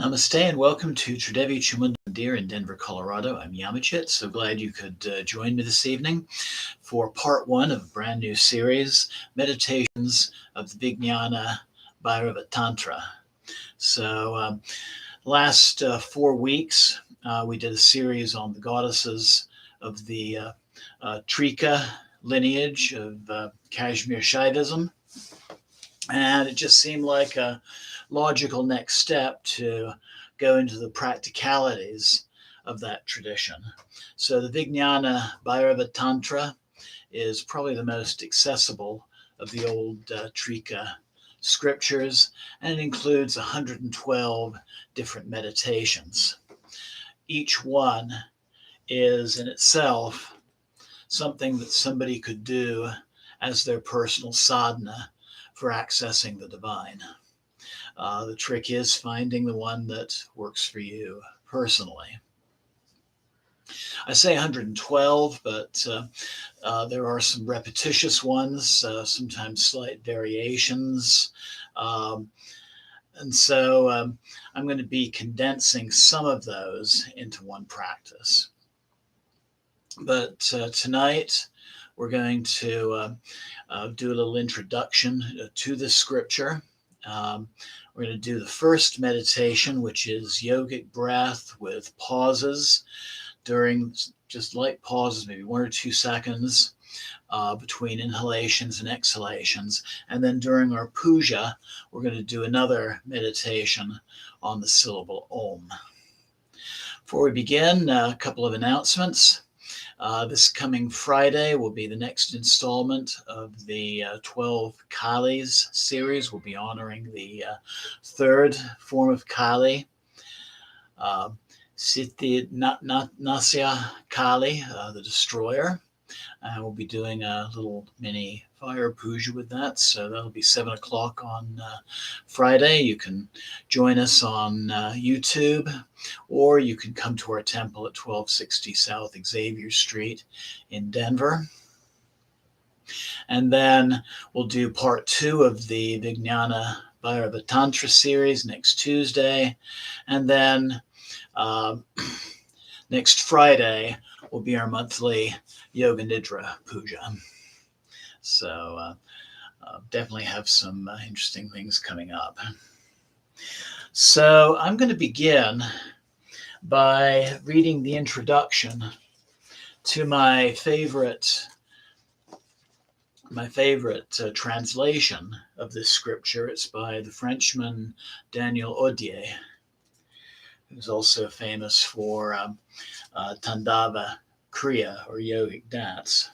Namaste and welcome to Tridevi Chumundir in Denver, Colorado. I'm Yamachit. So glad you could join me this evening for part one of a brand new series, Meditations of the Vijnanabhairava Tantra. So last 4 weeks, we did a series on the goddesses of the Trika lineage of Kashmir Shaivism. And it just seemed like a logical next step to go into the practicalities of that tradition. So the Vijnanabhairava Tantra is probably the most accessible of the old Trika scriptures, and it includes 112 different meditations. Each one is in itself something that somebody could do as their personal sadhana for accessing the divine. The trick is finding the one that works for you personally. I say 112, but there are some repetitious ones, sometimes slight variations. And so I'm going to be condensing some of those into one practice. But tonight, we're going to do a little introduction to this scripture. We're going to do the first meditation, which is Yogic Breath with pauses during, just light pauses, maybe 1 or 2 seconds between inhalations and exhalations. And then during our puja, we're going to do another meditation on the syllable Om. Before we begin, a couple of announcements. This coming Friday will be the next installment of the 12 Kalis series. We'll be honoring the third form of Kali, Siti Nasya Kali, the destroyer. We'll be doing a little mini fire puja with that. So that'll be 7 o'clock on Friday. You can join us on YouTube, or you can come to our temple at 1260 South Xavier Street in Denver. And then we'll do part 2 of the Vijnanabhairava Tantra series next Tuesday. And then next Friday will be our monthly Yoga Nidra Puja. So definitely have some interesting things coming up. So I'm going to begin by reading the introduction to my favorite translation of this scripture. It's by the Frenchman Daniel Odier, who's also famous for Tandava Kriya, or yogic dance.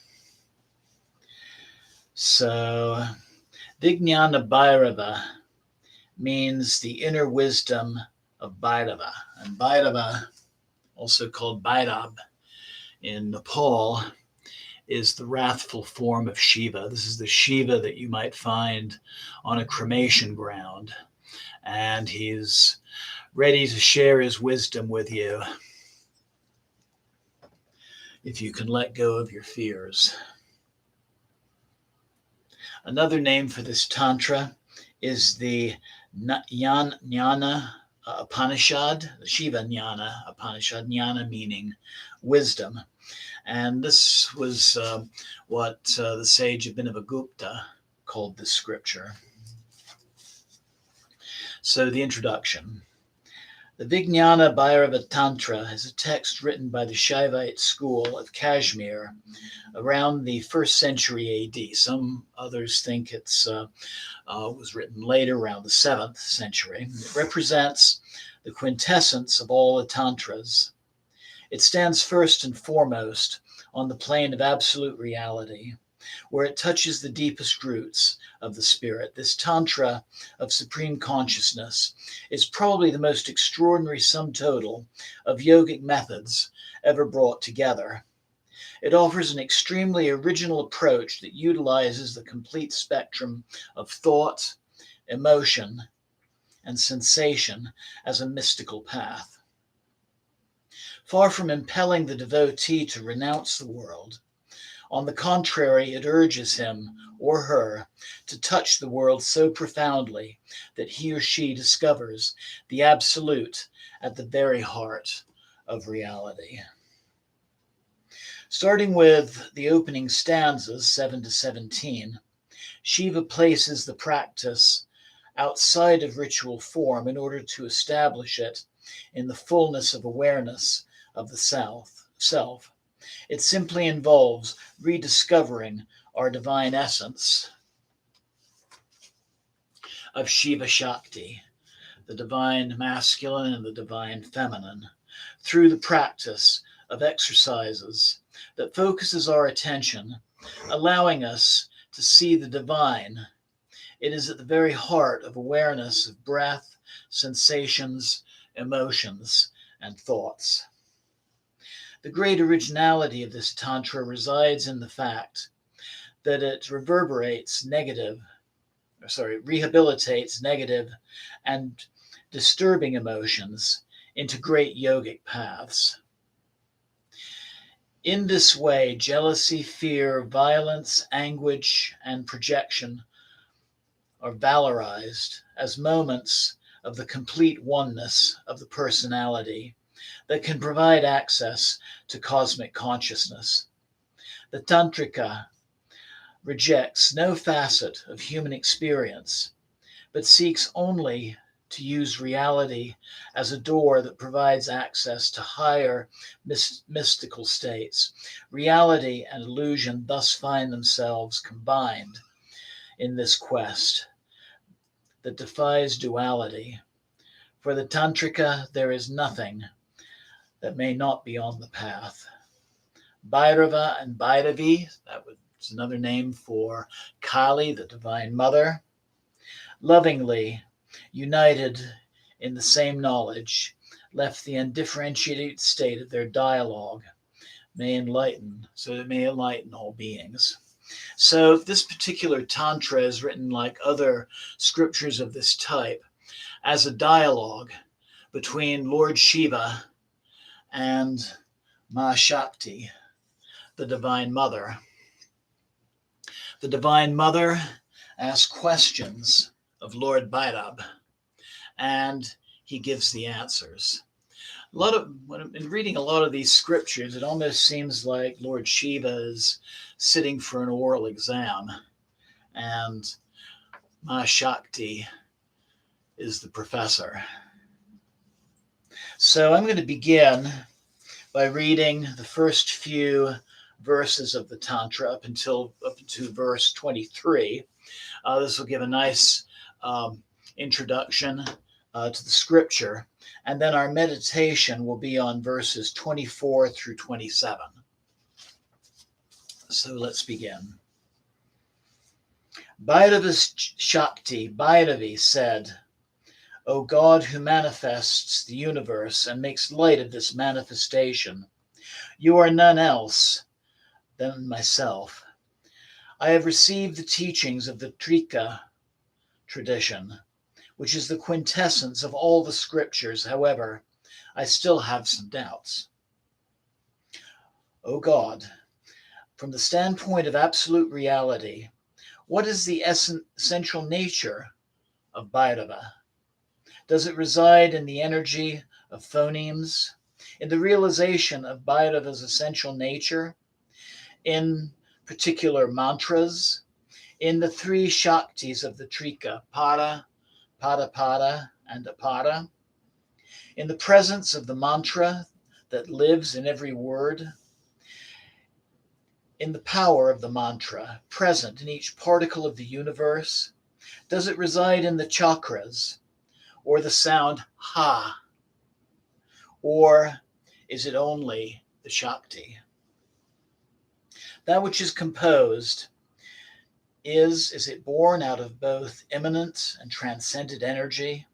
So Vijnanabhairava means the inner wisdom of Bhairava. And Bhairava, also called Bhairav in Nepal, is the wrathful form of Shiva. This is the Shiva that you might find on a cremation ground. And he's ready to share his wisdom with you if you can let go of your fears. Another name for this Tantra is the Jnana Upanishad, the Shiva Jnana Upanishad, Jnana meaning wisdom. And this was what the sage Abhinavagupta called this scripture. So the introduction. The Vijnanabhairava Tantra is a text written by the Shaivite school of Kashmir around the 1st century AD. Some others think it was written later, around the 7th century. It represents the quintessence of all the Tantras. It stands first and foremost on the plane of absolute reality, where it touches the deepest roots of the spirit. This Tantra of supreme consciousness is probably the most extraordinary sum total of yogic methods ever brought together. It offers an extremely original approach that utilizes the complete spectrum of thought, emotion, and sensation as a mystical path. Far from impelling the devotee to renounce the world, On the contrary, it urges him or her to touch the world so profoundly that he or she discovers the absolute at the very heart of reality. Starting with the opening stanzas, 7 to 17, Shiva places the practice outside of ritual form in order to establish it in the fullness of awareness of the self. It simply involves rediscovering our divine essence of Shiva Shakti, the divine masculine and the divine feminine, through the practice of exercises that focuses our attention, allowing us to see the divine. It is at the very heart of awareness of breath, sensations, emotions, and thoughts. The great originality of this Tantra resides in the fact that it rehabilitates negative and disturbing emotions into great yogic paths. In this way, jealousy, fear, violence, anguish, and projection are valorized as moments of the complete oneness of the personality that can provide access to cosmic consciousness. The Tantrika rejects no facet of human experience, but seeks only to use reality as a door that provides access to higher mystical states. Reality and illusion thus find themselves combined in this quest that defies duality. For the Tantrika, there is nothing that may not be on the path. Bhairava and Bhairavi, that was another name for Kali, the Divine Mother, lovingly united in the same knowledge, left the undifferentiated state of their dialogue may enlighten, so it may enlighten all beings. So this particular Tantra is written, like other scriptures of this type, as a dialogue between Lord Shiva and Ma Shakti, the Divine Mother. The Divine Mother asks questions of Lord Bhairava, and he gives the answers. When I've been reading a lot of these scriptures, it almost seems like Lord Shiva is sitting for an oral exam, and Ma Shakti is the professor. So I'm going to begin by reading the first few verses of the Tantra up to verse 23. This will give a nice introduction to the scripture, and then our meditation will be on verses 24 through 27. So let's begin. Bhairava's Shakti, Bhairavi, said, O God who manifests the universe and makes light of this manifestation, you are none else than myself. I have received the teachings of the Trika tradition, which is the quintessence of all the scriptures. However, I still have some doubts. O God, from the standpoint of absolute reality, what is the essential nature of Bhairava? Does it reside in the energy of phonemes, in the realization of Bhairava's essential nature, in particular mantras, in the three Shaktis of the Trika, Para, Pada, and Apara, in the presence of the mantra that lives in every word, in the power of the mantra present in each particle of the universe? Does it reside in the chakras, or the sound ha, or is it only the Shakti? That which is composed, is it born out of both immanent and transcended energy,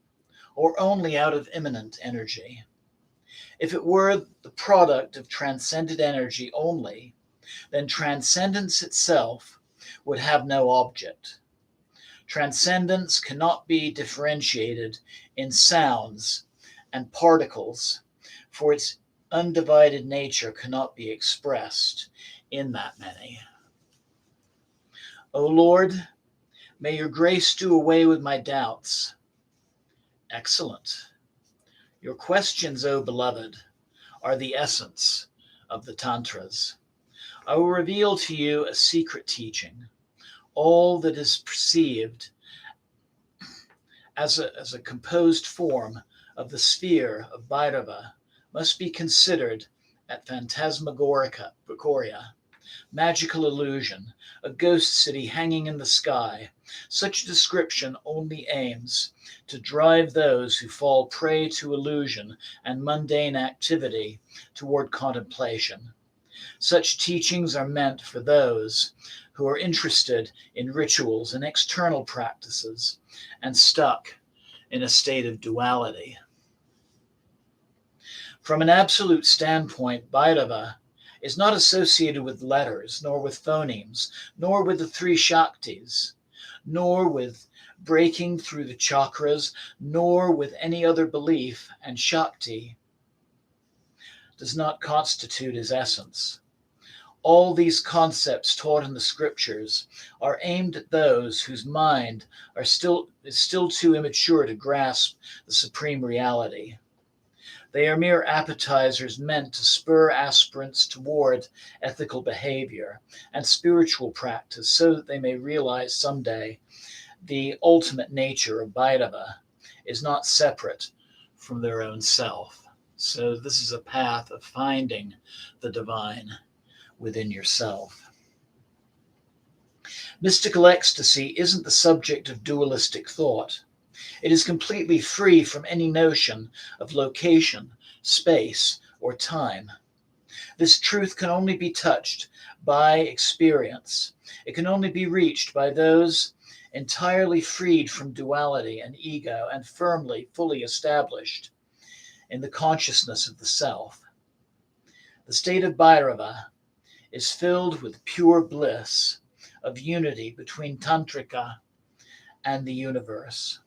or only out of immanent energy? If it were the product of transcended energy only, then transcendence itself would have no object. Transcendence cannot be differentiated in sounds and particles, for its undivided nature cannot be expressed in that many. O Lord, may your grace do away with my doubts. Excellent. Your questions, O beloved, are the essence of the Tantras. I will reveal to you a secret teaching. All that is perceived as a composed form of the sphere of Bhairava must be considered at phantasmagoria, magical illusion, a ghost city hanging in the sky. Such description only aims to drive those who fall prey to illusion and mundane activity toward contemplation. Such teachings are meant for those who are interested in rituals and external practices and stuck in a state of duality. From an absolute standpoint, Bhairava is not associated with letters, nor with phonemes, nor with the three Shaktis, nor with breaking through the chakras, nor with any other belief, and Shakti does not constitute his essence. All these concepts taught in the scriptures are aimed at those whose mind is still too immature to grasp the supreme reality. They are mere appetizers meant to spur aspirants toward ethical behavior and spiritual practice so that they may realize someday the ultimate nature of Bhairava is not separate from their own self. So this is a path of finding the divine within yourself. Mystical ecstasy isn't the subject of dualistic thought. It is completely free from any notion of location, space, or time. This truth can only be touched by experience. It can only be reached by those entirely freed from duality and ego and fully established in the consciousness of the self. The state of Bhairava is filled with pure bliss of unity between Tantrika and the universe.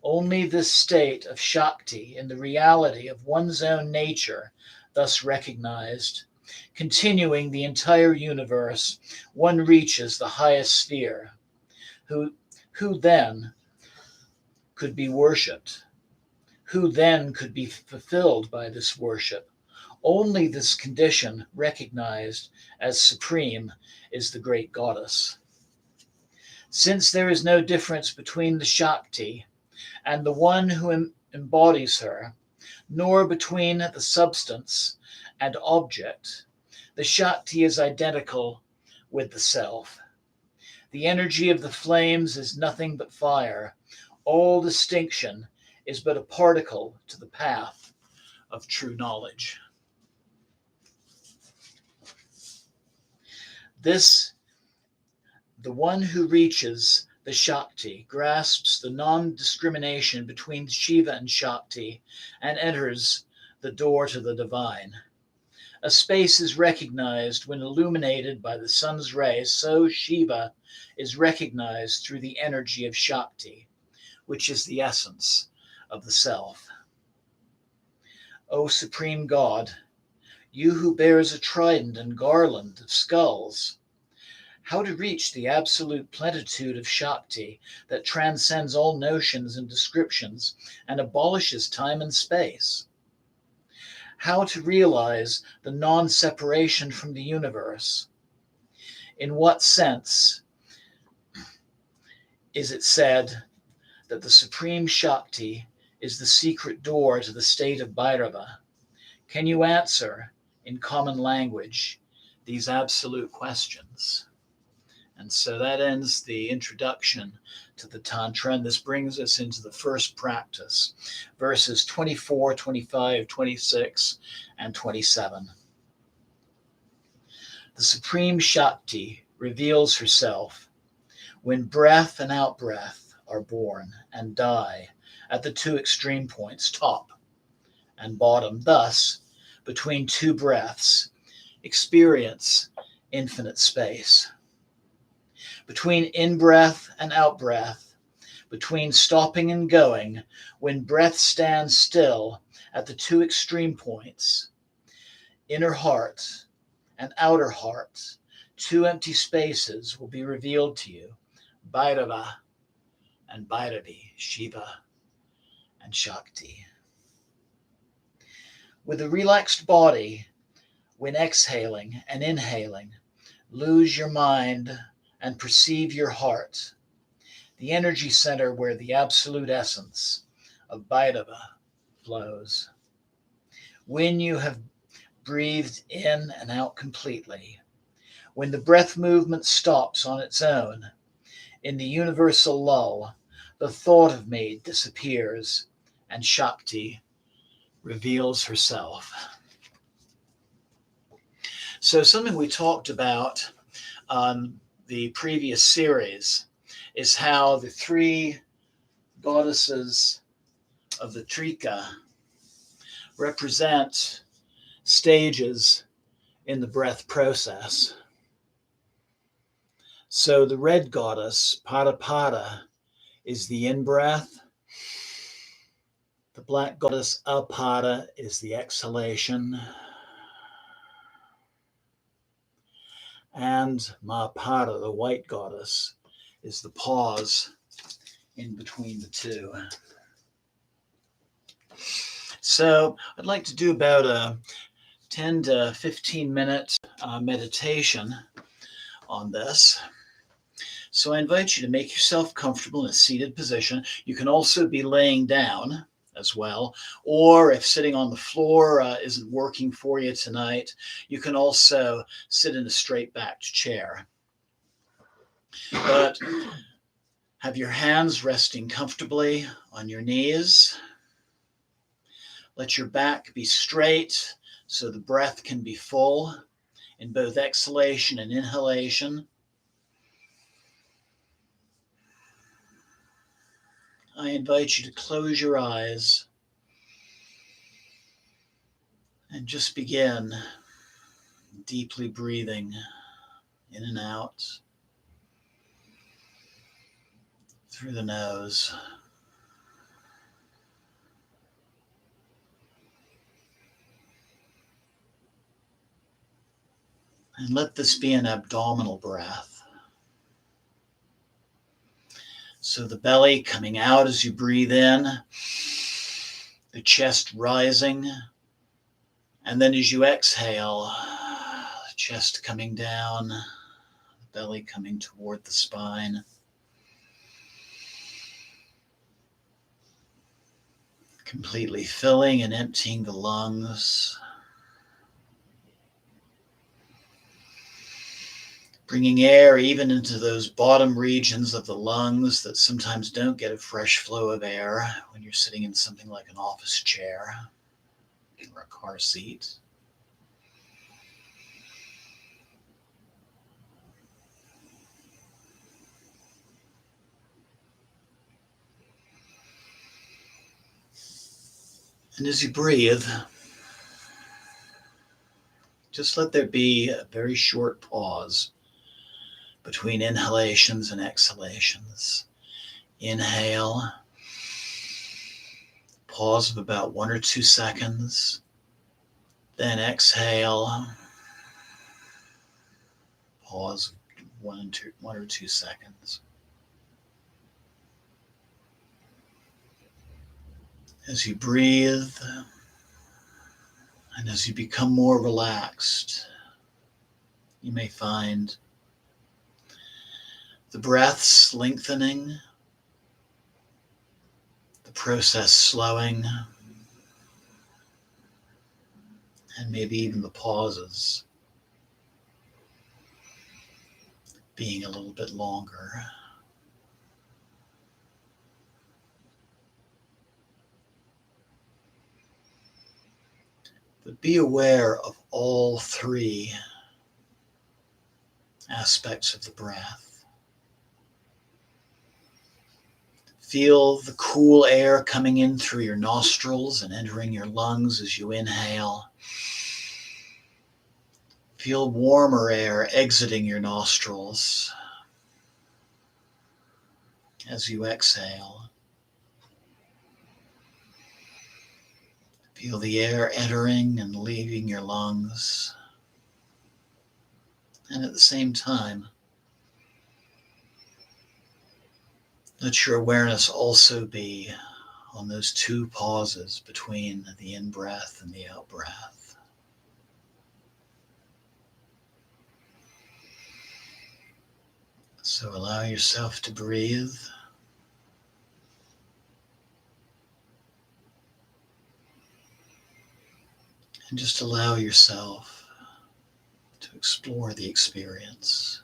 Only this state of Shakti in the reality of one's own nature, thus recognized, continuing the entire universe, one reaches the highest sphere. Who then could be worshipped? Who then could be fulfilled by this worship? Only this condition recognized as supreme is the great goddess. Since there is no difference between the Shakti and the one who embodies her, nor between the substance and object, the Shakti is identical with the self. The energy of the flames is nothing but fire. All distinction is but a particle to the path of true knowledge. The one who reaches the Shakti grasps the non-discrimination between Shiva and Shakti and enters the door to the divine. A space is recognized when illuminated by the sun's rays, so Shiva is recognized through the energy of Shakti, which is the essence of the self. O Supreme God, you who bears a trident and garland of skulls, how to reach the absolute plenitude of Shakti that transcends all notions and descriptions and abolishes time and space? How to realize the non-separation from the universe? In what sense is it said that the Supreme Shakti is the secret door to the state of Bhairava? Can you answer in common language these absolute questions? And so that ends the introduction to the Tantra, and this brings us into the first practice, verses 24, 25, 26, and 27. The Supreme Shakti reveals herself when breath and out-breath are born and die at the two extreme points, top and bottom. Thus, between two breaths, experience infinite space. Between in-breath and out-breath, between stopping and going, when breath stands still at the two extreme points, inner heart and outer heart, two empty spaces will be revealed to you, Bhairava and Bhairavi, Shiva and Shakti. With a relaxed body, when exhaling and inhaling, lose your mind and perceive your heart, the energy center where the absolute essence of Bhairava flows. When you have breathed in and out completely, when the breath movement stops on its own, in the universal lull, the thought of me disappears and Shakti reveals herself. So something we talked about on the previous series is how the three goddesses of the Trika represent stages in the breath process. So the red goddess, Parapada, is the in-breath. The black goddess, Apada, is the exhalation. And Mahapada, the white goddess, is the pause in between the two. So I'd like to do about a 10 to 15 minute meditation on this. So I invite you to make yourself comfortable in a seated position. You can also be laying down as well, or if sitting on the floor isn't working for you tonight, you can also sit in a straight-backed chair. But have your hands resting comfortably on your knees. Let your back be straight so the breath can be full in both exhalation and inhalation. I invite you to close your eyes and just begin deeply breathing in and out through the nose. And let this be an abdominal breath. So the belly coming out as you breathe in, the chest rising, and then as you exhale, the chest coming down, the belly coming toward the spine. Completely filling and emptying the lungs. Bringing air even into those bottom regions of the lungs that sometimes don't get a fresh flow of air when you're sitting in something like an office chair or a car seat. And as you breathe, just let there be a very short pause between inhalations and exhalations. Inhale, pause of about 1 or 2 seconds. Then exhale, pause of 1 or 2 seconds. As you breathe and as you become more relaxed, you may find the breaths lengthening, the process slowing, and maybe even the pauses being a little bit longer. But be aware of all three aspects of the breath. Feel the cool air coming in through your nostrils and entering your lungs as you inhale. Feel warmer air exiting your nostrils as you exhale. Feel the air entering and leaving your lungs And at the same time, let your awareness also be on those two pauses between the in-breath and the out-breath. So allow yourself to breathe. And just allow yourself to explore the experience.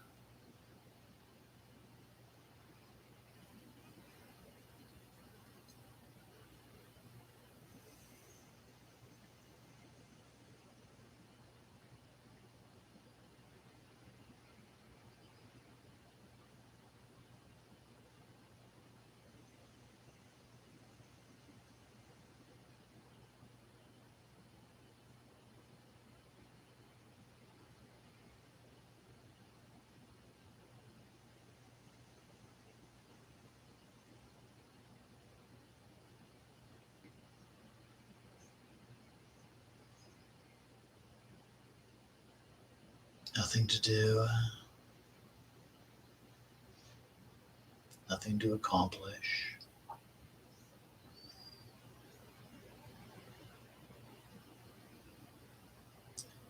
Nothing to do, nothing to accomplish.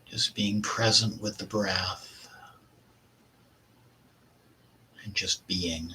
Just being present with the breath and just being.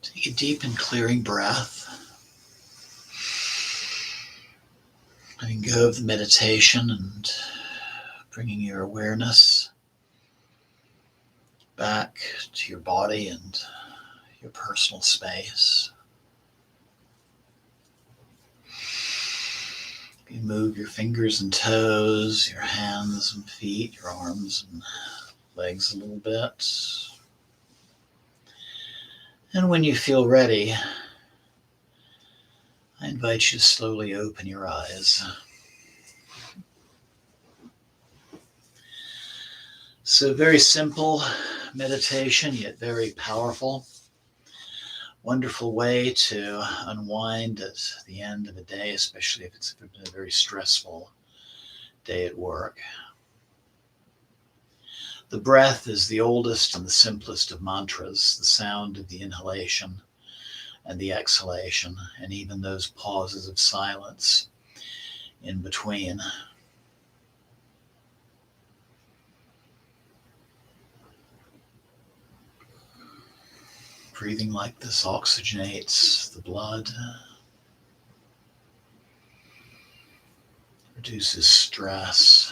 Take a deep and clearing breath. Letting go of the meditation and bringing your awareness back to your body and your personal space. You move your fingers and toes, your hands and feet, your arms and legs a little bit. And when you feel ready, I invite you to slowly open your eyes. So very simple meditation, yet very powerful. Wonderful way to unwind at the end of a day, especially if it's been a very stressful day at work. The breath is the oldest and the simplest of mantras, the sound of the inhalation and the exhalation, and even those pauses of silence in between. Breathing like this oxygenates the blood, reduces stress,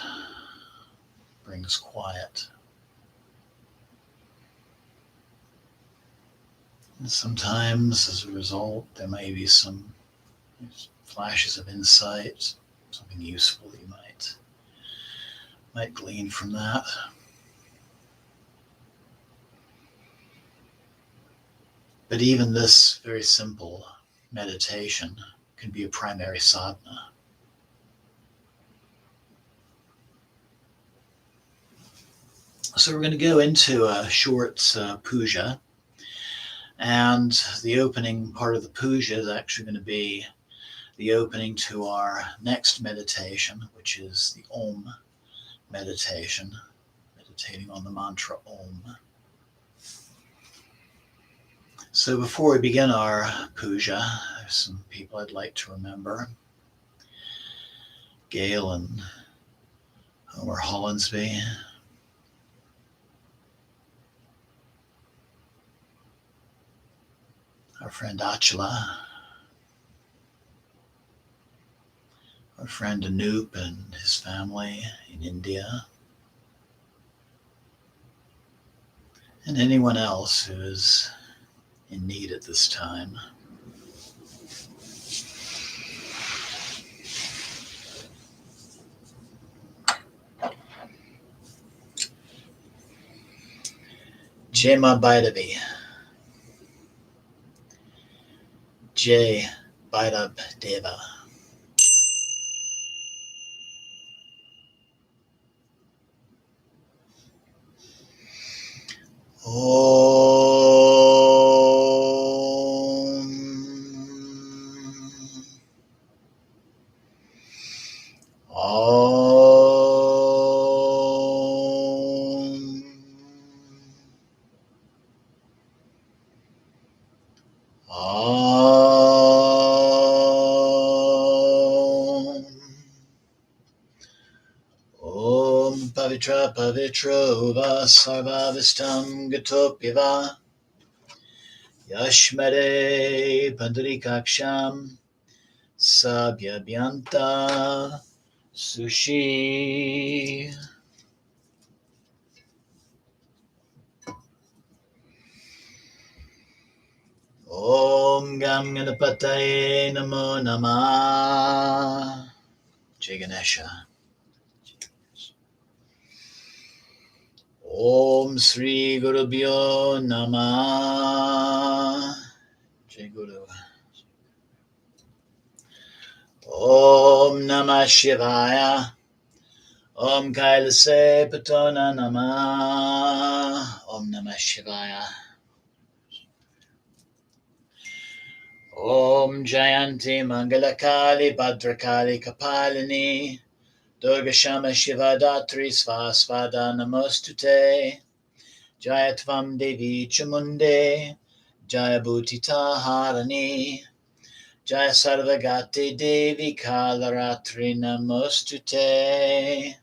brings quiet. And sometimes, as a result, there may be some flashes of insight, something useful you might glean from that. But even this very simple meditation can be a primary sadhana. So we're going to go into a short puja, and the opening part of the puja is actually going to be the opening to our next meditation, which is the Om meditation, meditating on the mantra Om. So before we begin our puja, there's some people I'd like to remember. Gail and Homer Hollinsby, our friend Achala, our friend Anup and his family in India, and anyone else who is in need at this time. Jema Bhairavi. Jai Bhairava. Om. Om. Om. Om Pavitra Pavitro Va Sarvavistam Gatopyava Yashmare Pandarikaksham Sabhyabhyanta Sushi. Om Gam Ganapataye Namo Namah. Jai Ganesha. Om Sri Guru Bhyo Namah. Jai Guru. Om Namah Shivaya. Om Kailase Patona Namah. Om Namah Shivaya. Om Jayanti Mangalakali Bhadrakali Kapalini Durga Shama Shiva Datri Svasvada Namostute Jayatvam Devi Chamunde Jaya Bhutita Harani Jaya Sarvagati Devi Kalaratri Namostute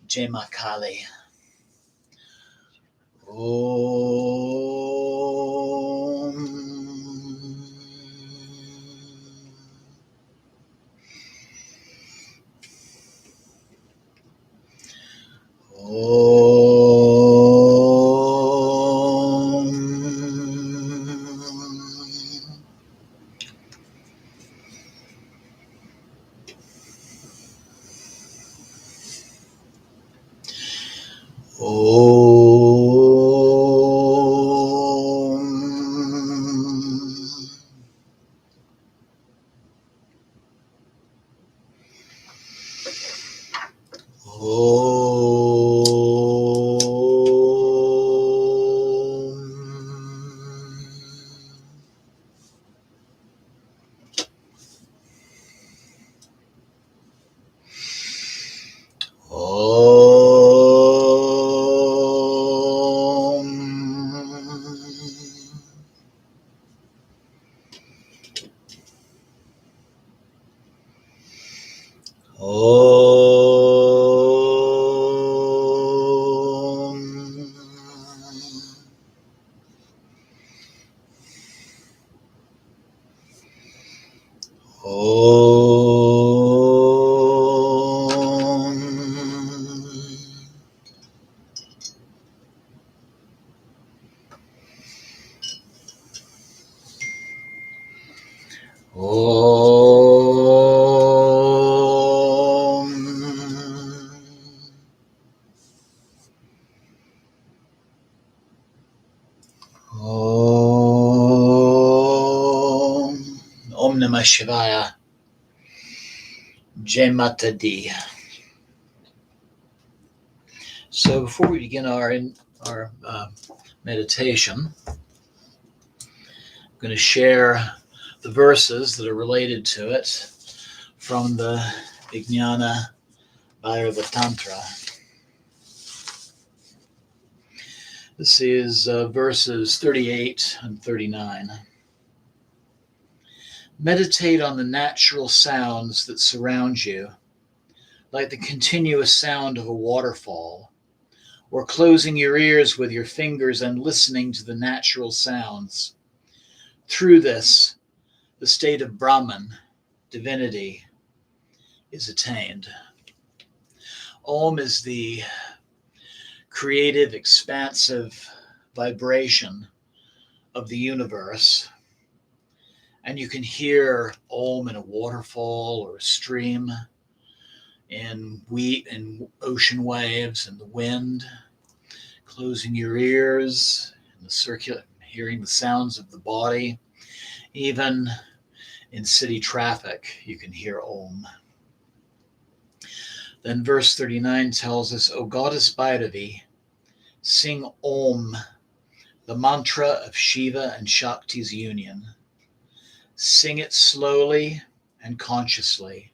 Jai Ma Kali. Om Om. Om. Om. Om Namah Shivaya. Jai Mata Di. So before we begin our meditation, I'm going to share the verses that are related to it from the Vijnanabhairava Tantra. This is verses 38 and 39. Meditate on the natural sounds that surround you, like the continuous sound of a waterfall, or closing your ears with your fingers and listening to the natural sounds. Through this, the state of Brahman, divinity, is attained. Om is the creative, expansive vibration of the universe. And you can hear Om in a waterfall or a stream, in wheat and ocean waves and the wind, closing your ears, and hearing the sounds of the body. Even in city traffic, you can hear Om. Then verse 39 tells us, O goddess Bhairavi, sing Om, the mantra of Shiva and Shakti's union. Sing it slowly and consciously,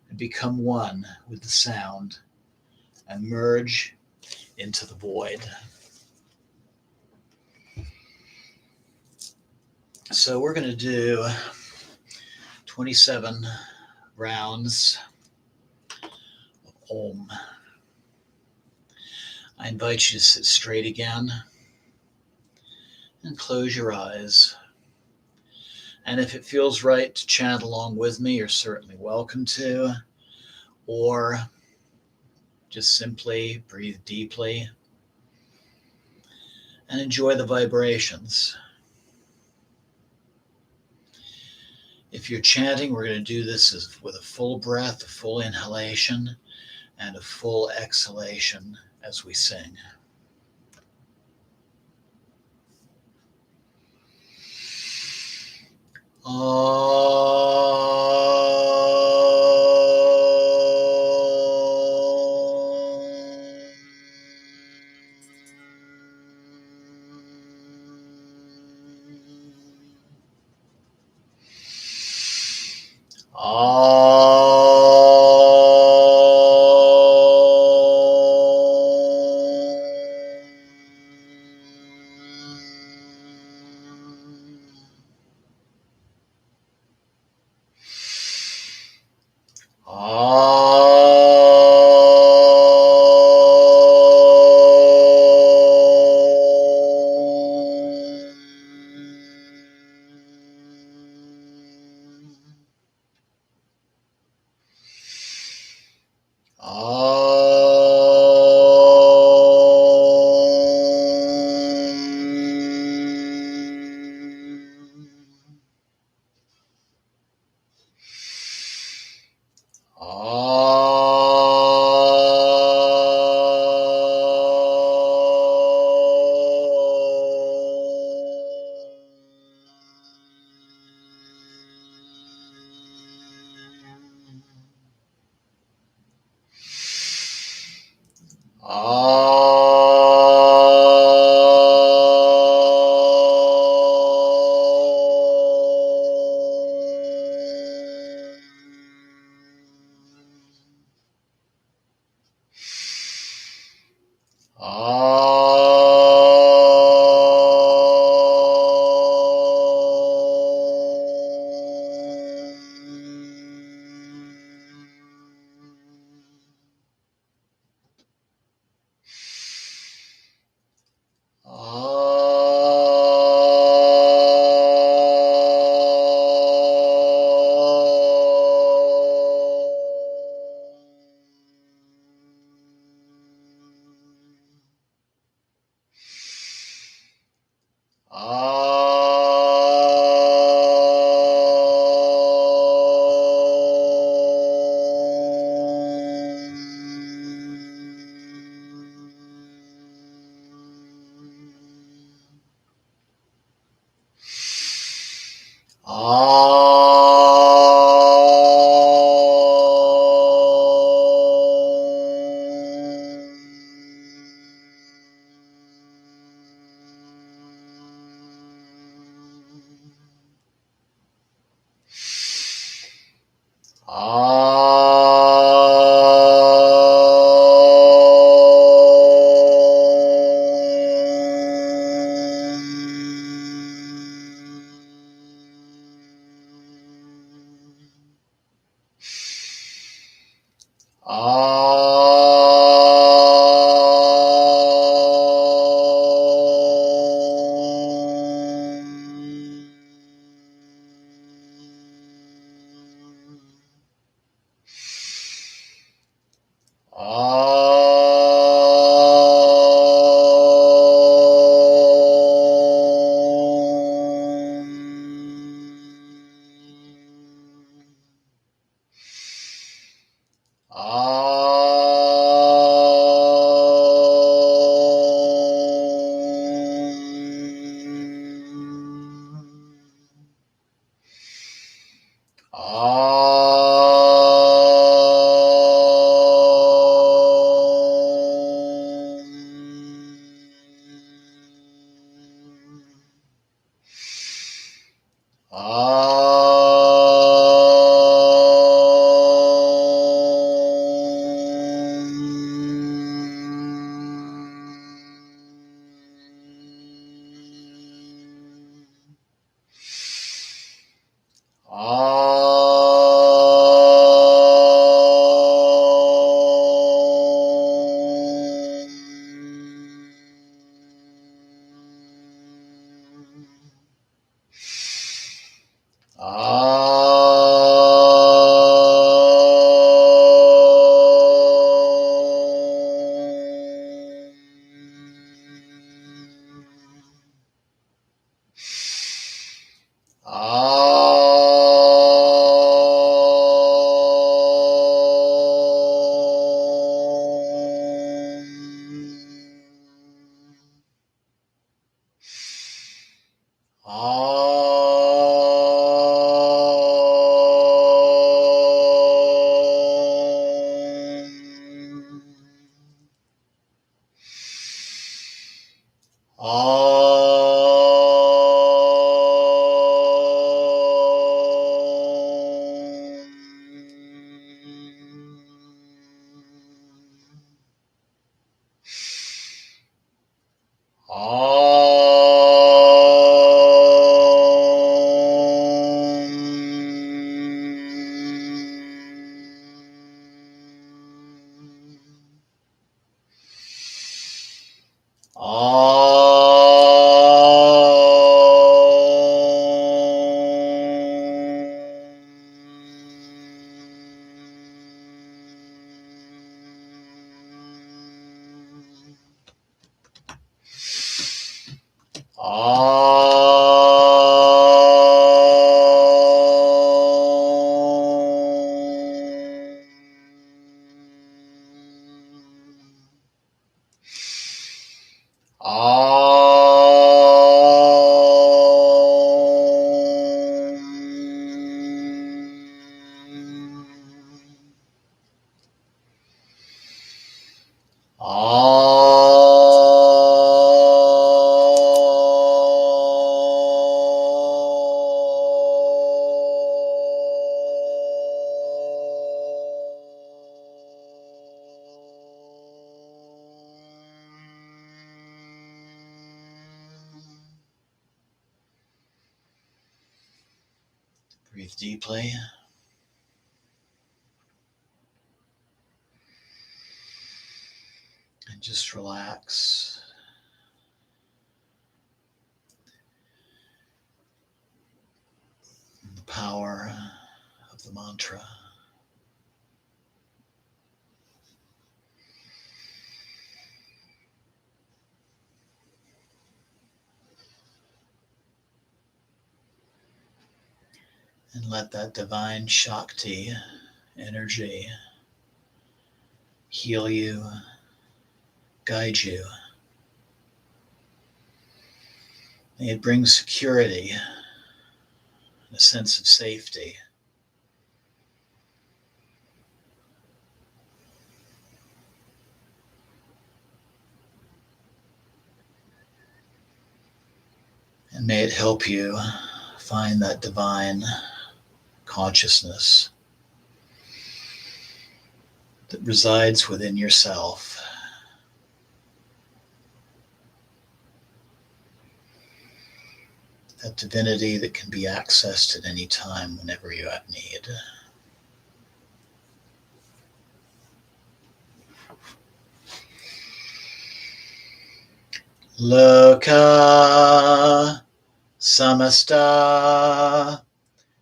and become one with the sound, and merge into the void. So we're going to do 27 rounds of Om. I invite you to sit straight again and close your eyes. And if it feels right to chant along with me, you're certainly welcome to, or just simply breathe deeply and enjoy the vibrations. If you're chanting, we're going to do this with a full breath, a full inhalation, and a full exhalation as we sing. Breathe deeply. And just relax. The power of the mantra. And let that divine Shakti energy heal you, guide you. May it bring security, a sense of safety. And may it help you find that divine consciousness that resides within yourself. That divinity that can be accessed at any time whenever you have need. Loka samasta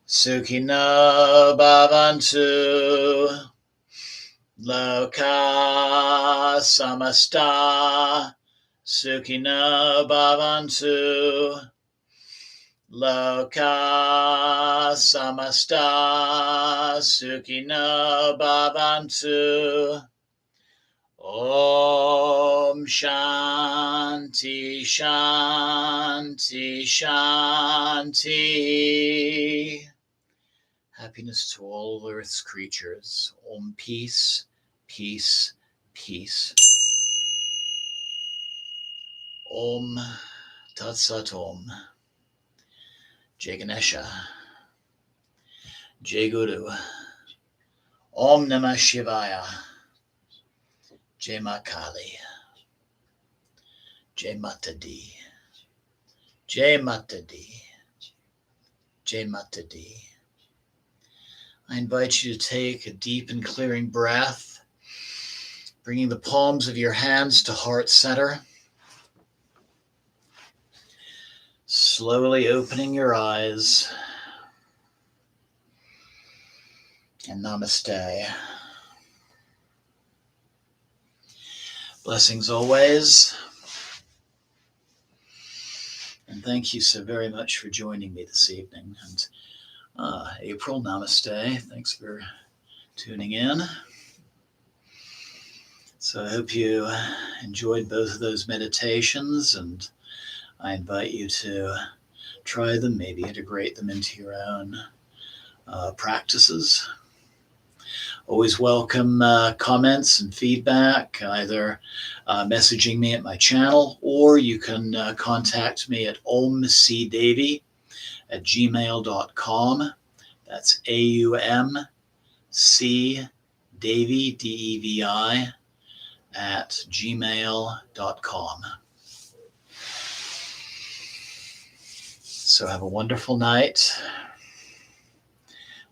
sukhino bhavantu. Loka samasta sukhino bhavantu. Loka samasta sukhino bhavantu. Om Shanti Shanti Shanti. Happiness to all Earth's creatures. Om peace, peace, peace. Om Tat Sat Om. Jai Ganesha. Jai Guru. Om Namah Shivaya. Jai Ma Kali. Jai Mata Di. Jai Mata Di. Jai Mata Di. I invite you to take a deep and clearing breath, bringing the palms of your hands to heart center. Slowly opening your eyes. And namaste. Blessings always. And thank you so very much for joining me this evening. And April, namaste. Thanks for tuning in. So I hope you enjoyed both of those meditations, and I invite you to try them, maybe integrate them into your own practices. Always welcome comments and feedback, either messaging me at my channel, or you can contact me at omcdevi@gmail.com. That's AUMC Devi, DEVI, at gmail.com. So have a wonderful night.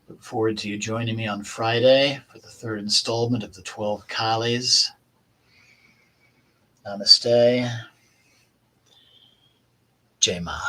Look forward to you joining me on Friday for the third installment of the 12 Kalis. Namaste. Jai Ma.